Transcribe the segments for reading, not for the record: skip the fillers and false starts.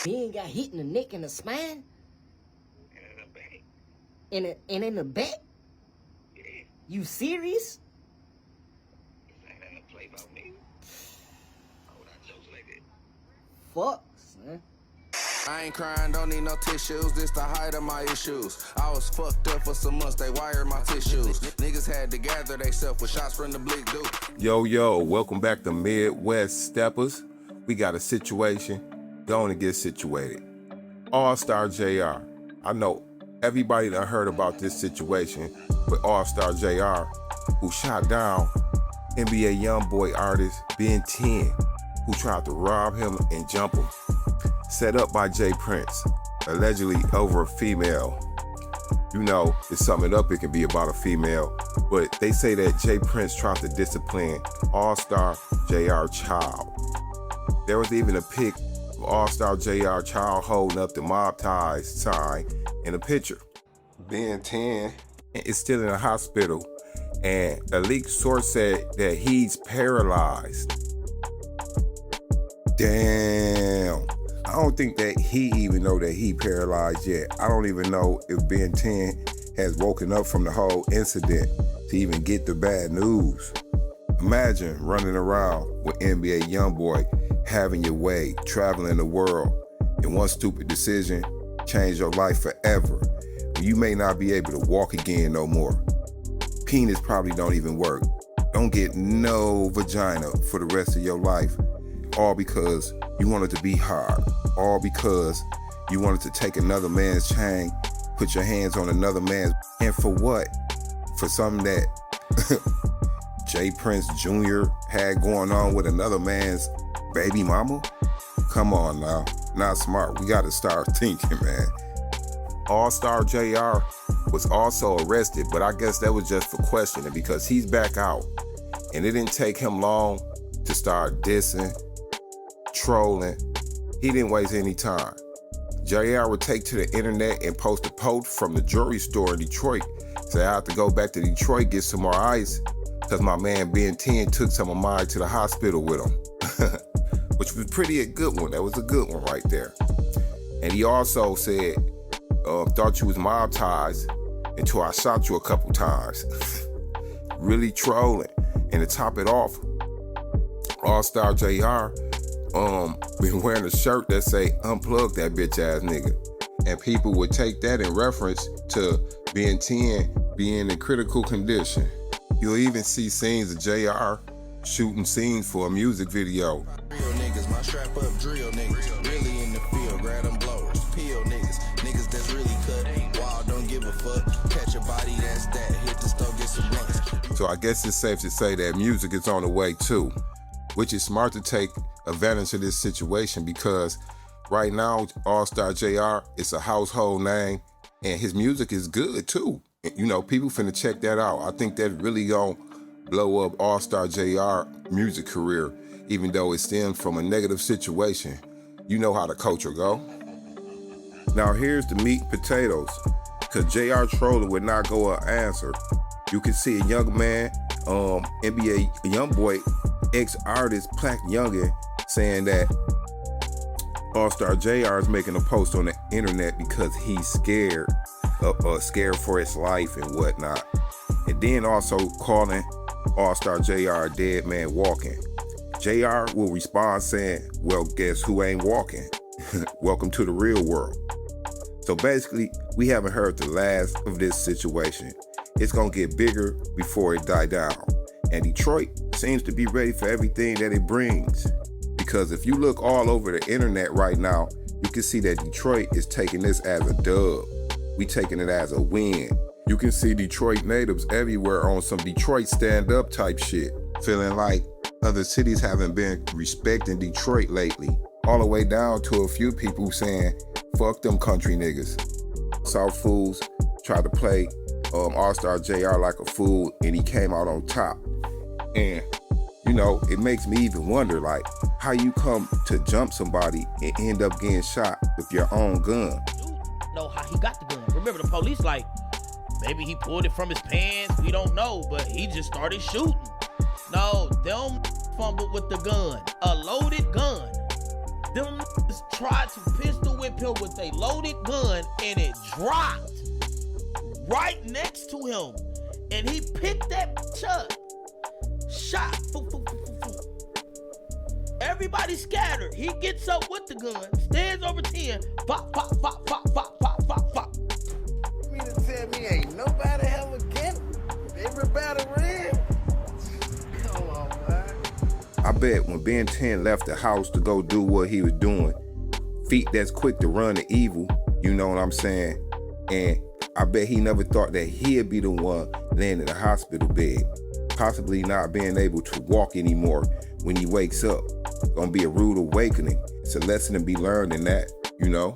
Ben got hit in the neck and the spine? And in the back? Yeah. You serious? This ain't nothing to play about me. Why would I jokes like that? Fuck, son. I ain't crying, don't need no tissues, this the height of my issues. I was fucked up for some months, they wired my tissues. Niggas had to gather theyself with shots from the bleak dude. Yo, welcome back to Midwest Steppas. We got a situation, going to get situated. Allstar Jr. I know everybody done heard about this situation with Allstar Jr., who shot down NBA YoungBoy artist Ben10, who tried to rob him and jump him. Set up by J Prince, allegedly over a female. You know, to sum it up, it can be about a female, but they say that J Prince tried to discipline Allstar Jr. child. There was even a pic of Allstar Jr. child holding up the mob ties sign in a picture. Ben10 is still in a hospital, and a leaked source said that he's paralyzed. Damn. I don't think that he even know that he paralyzed yet. I don't even know if Ben10 has woken up from the whole incident to even get the bad news. Imagine running around with NBA YoungBoy, having your way, traveling the world, and one stupid decision changed your life forever. You may not be able to walk again no more. Penis probably don't even work. Don't get no vagina for the rest of your life. All because you wanted to be hard. All because you wanted to take another man's chain, put your hands on another man's, and for what? For something that J Prince Jr. had going on with another man's baby mama? Come on now, not smart. We gotta start thinking, man. Allstar Jr. was also arrested, but I guess that was just for questioning because he's back out. And it didn't take him long to start dissing, trolling. He didn't waste any time. JR would take to the internet and post a post from the jewelry store in Detroit. Say, I have to go back to Detroit, get some more ice, because my man Ben10 took some of mine to the hospital with him. Which was pretty a good one. That was a good one right there. And he also said, thought you was mob ties until I shot you a couple times. Really trolling. And to top it off, Allstar Jr. been wearing a shirt that say unplug that bitch ass nigga. And people would take that in reference to Ben10 being in critical condition. You'll even see scenes of JR shooting scenes for a music video. Real niggas, my strap up drill niggas, really in the field, grab them blowers, peel niggas, niggas that's really cut, wild, don't give a fuck, catch a body that's that, hit the stove, get some blunts. So I guess it's safe to say that music is on the way too, which is smart to take advantage of this situation because right now, Allstar Jr. is a household name and his music is good too. You know, people finna check that out. I think that really gonna blow up Allstar Jr. music career, even though it stemmed from a negative situation. You know how the culture go. Now here's the meat and potatoes, cause JR trolling would not go unanswered. You can see a young man, NBA YoungBoy, ex-artist Plaque Youngin, saying that Allstar Jr. is making a post on the internet because he's scared for his life and whatnot. And then also calling Allstar Jr. a dead man walking. JR will respond saying, well, guess who ain't walking? Welcome to the real world. So basically, we haven't heard the last of this situation. It's gonna get bigger before it die down. And Detroit seems to be ready for everything that it brings. Because if you look all over the internet right now, you can see that Detroit is taking this as a dub. We taking it as a win. You can see Detroit natives everywhere on some Detroit stand-up type shit, feeling like other cities haven't been respecting Detroit lately. All the way down to a few people saying, fuck them country niggas. South fools tried to play Allstar Jr. like a fool and he came out on top. And, you know, it makes me even wonder, like, how you come to jump somebody and end up getting shot with your own gun. Dude, know how he got the gun. Remember, the police like, maybe he pulled it from his pants, we don't know, but he just started shooting. No, them fumbled with the gun, a loaded gun. Them niggas tried to pistol whip him with a loaded gun and it dropped right next to him. And he picked that bitch up. Shot. Everybody scattered. He gets up with the gun, stands over 10. Pop, pop, pop, pop, pop, pop, pop, pop. You mean to tell me ain't nobody ever get everybody red? Come on, man. I bet when Ben10 left the house to go do what he was doing, feet that's quick to run to evil, you know what I'm saying? And I bet he never thought that he'd be the one laying in the hospital bed, possibly not being able to walk anymore when he wakes up. Gonna be a rude awakening. It's a lesson to be learned in that, you know?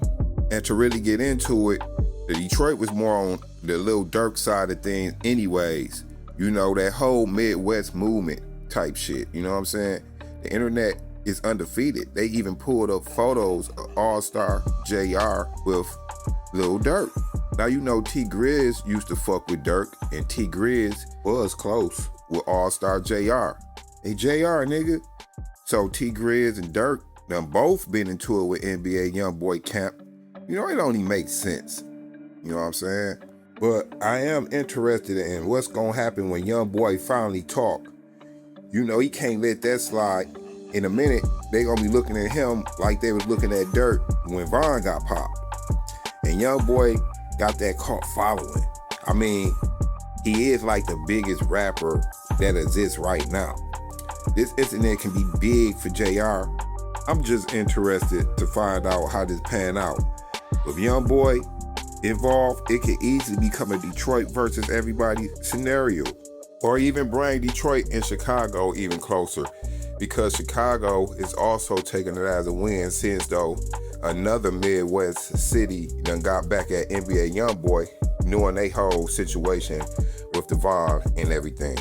And to really get into it, the Detroit was more on the Lil Durk side of things anyways. You know, that whole Midwest movement type shit, you know what I'm saying? The internet is undefeated. They even pulled up photos of Allstar Jr. with Lil Durk. Now you know T Grizz used to fuck with Durk, and T Grizz was close with Allstar Jr. Hey Jr. nigga. So T Grizz and Durk done both been into it with NBA YoungBoy camp. You know, it only makes sense. You know what I'm saying? But I am interested in what's gonna happen when YoungBoy finally talk. You know, he can't let that slide. In a minute, they gonna be looking at him like they was looking at Durk when Vaughn got popped. And YoungBoy got that cult following. I mean, he is like the biggest rapper that exists right now. This incident can be big for JR. I'm just interested to find out how this pan out. With YoungBoy involved, it could easily become a Detroit versus everybody scenario. Or even bring Detroit and Chicago even closer, because Chicago is also taking it as a win since though another Midwest city done got back at NBA YoungBoy, knowing they whole situation with the Vaughn and everything.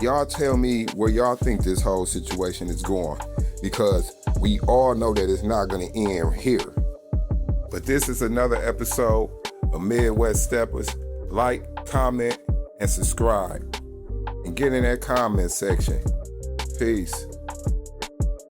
Y'all tell me where y'all think this whole situation is going, because we all know that it's not gonna end here. But this is another episode of Midwest Steppas. Like, comment, and subscribe. And get in that comment section. Peace.